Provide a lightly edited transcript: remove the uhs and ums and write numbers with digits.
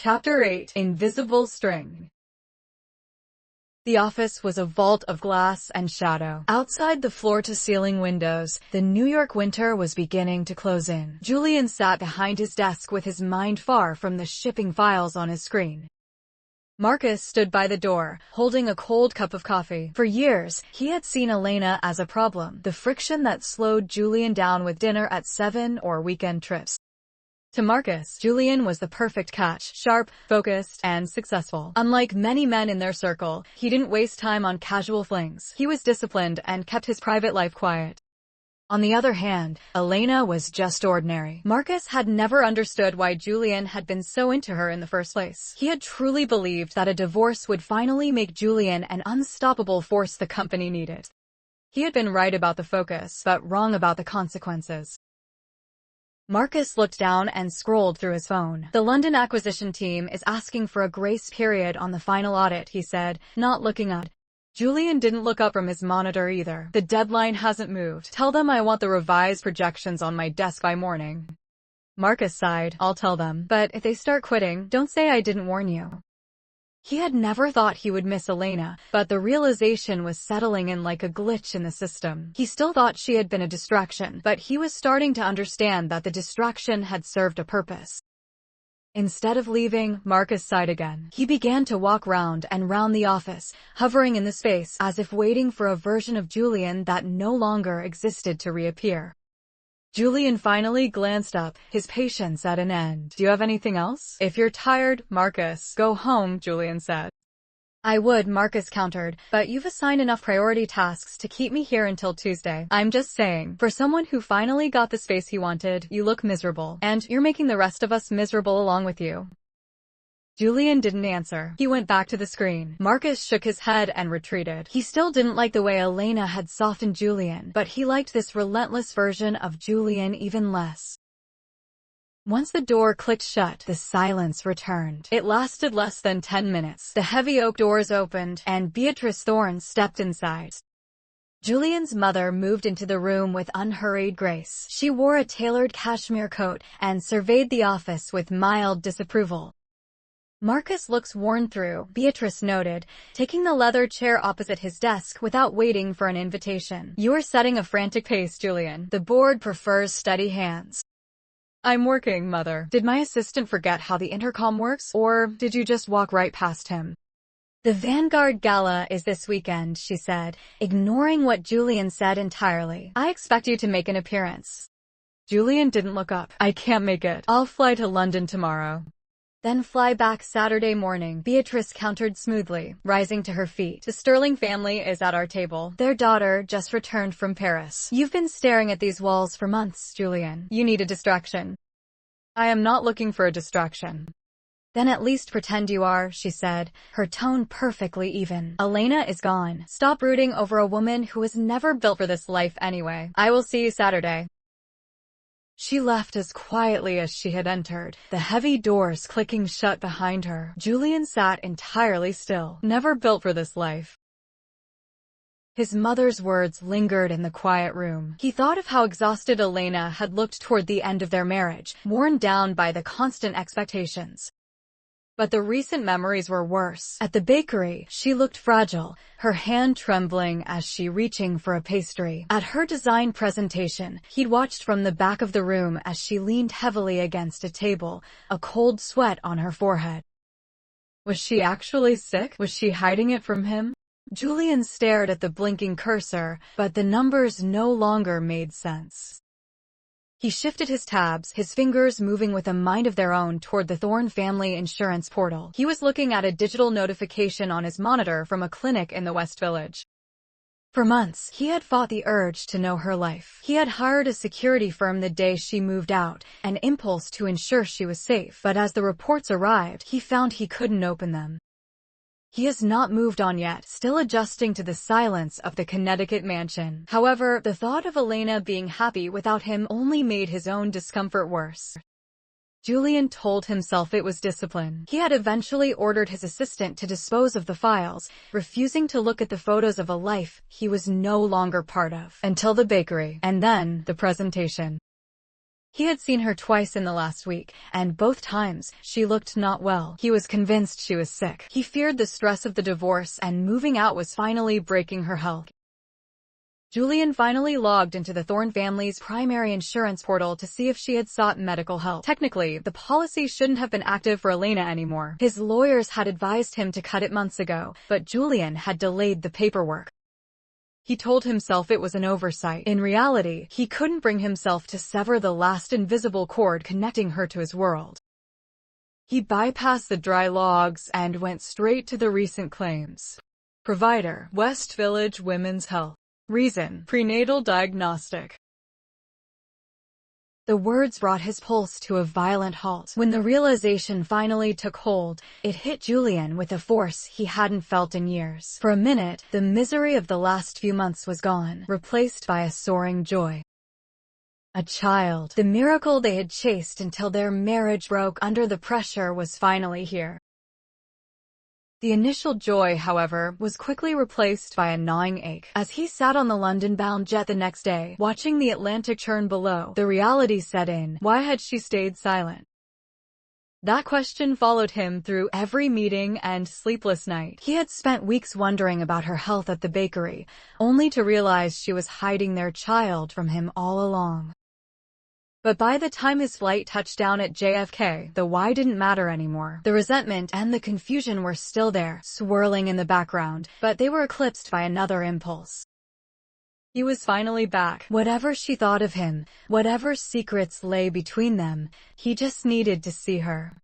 Chapter 8: Invisible String. The office was a vault of glass and shadow. Outside the floor-to-ceiling windows, the New York winter was beginning to close in. Julian sat behind his desk with his mind far from the shipping files on his screen. Marcus stood by the door, holding a cold cup of coffee. For years, he had seen Elena as a problem, the friction that slowed Julian down with dinner at 7 or weekend trips. To Marcus, Julian was the perfect catch, sharp, focused, and successful. Unlike many men in their circle, he didn't waste time on casual flings. He was disciplined and kept his private life quiet. On the other hand, Elena was just ordinary. Marcus had never understood why Julian had been so into her in the first place. He had truly believed that a divorce would finally make Julian an unstoppable force the company needed. He had been right about the focus, but wrong about the consequences. Marcus looked down and scrolled through his phone. The London acquisition team is asking for a grace period on the final audit, he said, not looking up. Julian didn't look up from his monitor either. The deadline hasn't moved. Tell them I want the revised projections on my desk by morning. Marcus sighed. I'll tell them. But if they start quitting, don't say I didn't warn you. He had never thought he would miss Elena, but the realization was settling in like a glitch in the system. He still thought she had been a distraction, but he was starting to understand that the distraction had served a purpose. Instead of leaving, Marcus sighed again. He began to walk round and round the office, hovering in the space as if waiting for a version of Julian that no longer existed to reappear. Julian finally glanced up, his patience at an end. Do you have anything else? If you're tired, Marcus, go home, Julian said. I would, Marcus countered, but you've assigned enough priority tasks to keep me here until Tuesday. I'm just saying, for someone who finally got the space he wanted, you look miserable, and you're making the rest of us miserable along with you. Julian didn't answer. He went back to the screen. Marcus shook his head and retreated. He still didn't like the way Elena had softened Julian, but he liked this relentless version of Julian even less. Once the door clicked shut, the silence returned. It lasted less than 10 minutes. The heavy oak doors opened, and Beatrice Thorne stepped inside. Julian's mother moved into the room with unhurried grace. She wore a tailored cashmere coat and surveyed the office with mild disapproval. Marcus looks worn through, Beatrice noted, taking the leather chair opposite his desk without waiting for an invitation. You're setting a frantic pace, Julian. The board prefers steady hands. I'm working, Mother. Did my assistant forget how the intercom works, or did you just walk right past him? The Vanguard Gala is this weekend, she said, ignoring what Julian said entirely. I expect you to make an appearance. Julian didn't look up. I can't make it. I'll fly to London tomorrow. Then fly back Saturday morning, Beatrice countered smoothly, rising to her feet. The Sterling family is at our table. Their daughter just returned from Paris. You've been staring at these walls for months, Julian. You need a distraction. I am not looking for a distraction. Then at least pretend you are, she said, her tone perfectly even. Elena is gone. Stop brooding over a woman who was never built for this life anyway. I will see you Saturday. She left as quietly as she had entered, the heavy doors clicking shut behind her. Julian sat entirely still, never built for this life. His mother's words lingered in the quiet room. He thought of how exhausted Elena had looked toward the end of their marriage, worn down by the constant expectations. But the recent memories were worse. At the bakery, she looked fragile, her hand trembling as she reaching for a pastry. At her design presentation, he'd watched from the back of the room as she leaned heavily against a table, a cold sweat on her forehead. Was she actually sick? Was she hiding it from him? Julian stared at the blinking cursor, but the numbers no longer made sense. He shifted his tabs, his fingers moving with a mind of their own toward the Thorne family insurance portal. He was looking at a digital notification on his monitor from a clinic in the West Village. For months, he had fought the urge to know her life. He had hired a security firm the day she moved out, an impulse to ensure she was safe. But as the reports arrived, he found he couldn't open them. He has not moved on yet, still adjusting to the silence of the Connecticut mansion. However, the thought of Elena being happy without him only made his own discomfort worse. Julian told himself it was discipline. He had eventually ordered his assistant to dispose of the files, refusing to look at the photos of a life he was no longer part of, until the bakery, and then the presentation. He had seen her twice in the last week, and both times, she looked not well. He was convinced she was sick. He feared the stress of the divorce, and moving out was finally breaking her health. Julian finally logged into the Thorne family's primary insurance portal to see if she had sought medical help. Technically, the policy shouldn't have been active for Elena anymore. His lawyers had advised him to cut it months ago, but Julian had delayed the paperwork. He told himself it was an oversight. In reality, he couldn't bring himself to sever the last invisible cord connecting her to his world. He bypassed the dry logs and went straight to the recent claims. Provider: West Village Women's Health. Reason: prenatal diagnostic. The words brought his pulse to a violent halt. When the realization finally took hold, it hit Julian with a force he hadn't felt in years. For a minute, the misery of the last few months was gone, replaced by a soaring joy. A child, the miracle they had chased until their marriage broke under the pressure, was finally here. The initial joy, however, was quickly replaced by a gnawing ache. As he sat on the London-bound jet the next day, watching the Atlantic churn below, the reality set in. Why had she stayed silent? That question followed him through every meeting and sleepless night. He had spent weeks wondering about her health at the bakery, only to realize she was hiding their child from him all along. But by the time his flight touched down at JFK, the why didn't matter anymore. The resentment and the confusion were still there, swirling in the background, but they were eclipsed by another impulse. He was finally back. Whatever she thought of him, whatever secrets lay between them, he just needed to see her.